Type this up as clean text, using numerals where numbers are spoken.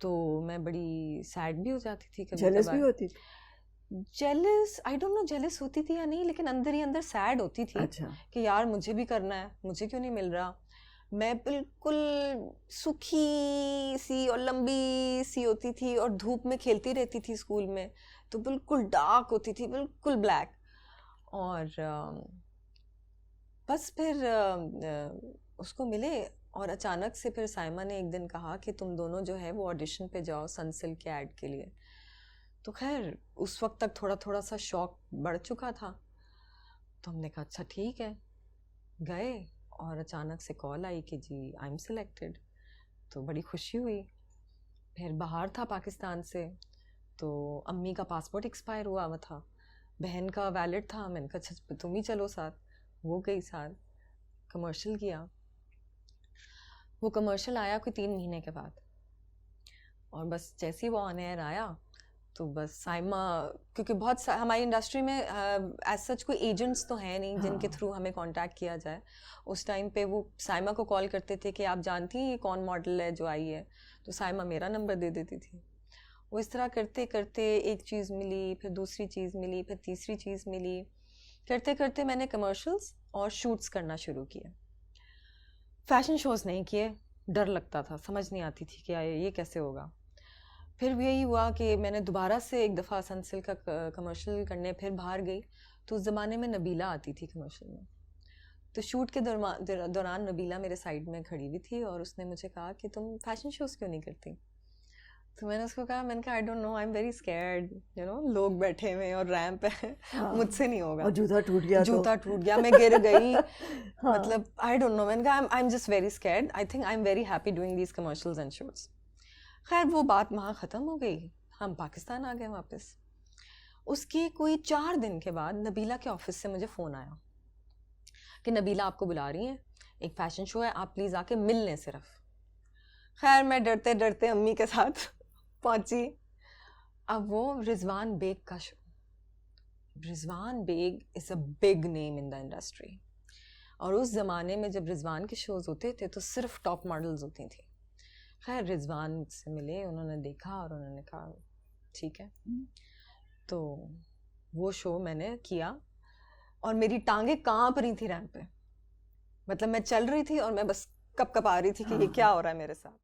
तो मैं बड़ी सैड भी हो जाती थी कभी जेलस भी कभार। होती थी? Jealous, I don't know jealous होती थी या नहीं, लेकिन अंदर ही अंदर सैड होती थी अच्छा। कि यार मुझे भी करना है, मुझे क्यों नहीं मिल रहा। मैं बिल्कुल सूखी सी और लंबी सी होती थी और धूप में खेलती रहती थी स्कूल में, तो बिल्कुल डार्क होती थी, बिल्कुल ब्लैक। और बस फिर उसको मिले और अचानक से फिर साइमा ने एक दिन कहा कि तुम दोनों जो है वो ऑडिशन पे जाओ सनसिल्क के ऐड के लिए। तो खैर उस वक्त तक थोड़ा थोड़ा सा शौक बढ़ चुका था, तो हमने कहा अच्छा ठीक है, गए। और अचानक से कॉल आई कि जी आई एम सिलेक्टेड, तो बड़ी खुशी हुई। फिर बाहर था पाकिस्तान से, तो अम्मी का पासपोर्ट एक्सपायर हुआ हुआ था, बहन का वैलिड था, मैंने कहा अच्छा तुम ही चलो साथ। वो गई साथ, कमर्शियल किया। वो कमर्शियल आया कोई 3 महीने के बाद, और बस जैसे ही वो ऑन एयर आया तो बस साइमा, क्योंकि बहुत हमारी इंडस्ट्री में एज सच कोई एजेंट्स तो हैं नहीं जिनके हाँ। थ्रू हमें कांटेक्ट किया जाए। उस टाइम पे वो साइमा को कॉल करते थे कि आप जानती हैं ये कौन मॉडल है जो आई है, तो साइमा मेरा नंबर दे देती थी। वो इस तरह करते करते एक चीज़ मिली, फिर दूसरी चीज़ मिली, फिर तीसरी चीज़ मिली, करते करते मैंने कमर्शियल्स और शूट्स करना शुरू किए। फैशन शोज़ नहीं किए, डर लगता था, समझ नहीं आती थी कि ये कैसे होगा। फिर भी यही हुआ कि मैंने दोबारा से एक दफ़ा सनसिल्क का कमर्शियल करने फिर बाहर गई, तो उस ज़माने में नबीला आती थी कमर्शियल में। तो शूट के दौरान नबीला मेरे साइड में खड़ी हुई थी और उसने मुझे कहा कि तुम फैशन शोज़ क्यों नहीं करती। तो मैंने उसको कहा, मैंने कहा I don't know, I am very scared, you know लोग बैठे हुए हैं और रैंप है, हाँ। मुझसे नहीं होगा। और जूता टूट गया तो? जूता टूट गया, मैं गिर गई, हाँ। मतलब आई डोंट नो। मैंने कहा I am just very scared, I think I am very happy doing these commercials and shoots. खैर वो बात वहाँ ख़त्म हो गई, हम पाकिस्तान आ गए वापस। उसके कोई 4 दिन के बाद नबीला के ऑफिस से मुझे फ़ोन आया कि नबीला आपको बुला रही हैं, एक फ़ैशन शो है, आप प्लीज़ आके मिल लें सिर्फ। खैर मैं डरते डरते अम्मी के साथ पहुंची। अब वो रिजवान बेग का show, Rizwan Baig is a big name in the industry, और उस ज़माने में जब रिजवान के शोज़ होते थे तो सिर्फ टॉप मॉडल्स होती थी। खैर रिजवान से मिले, उन्होंने देखा और उन्होंने कहा ठीक है। तो वो शो मैंने किया और मेरी टांगे कांप रही थी रैंप पे, मतलब मैं चल रही थी और मैं बस कप कप आ रही थी कि ये क्या हो रहा है मेरे साथ।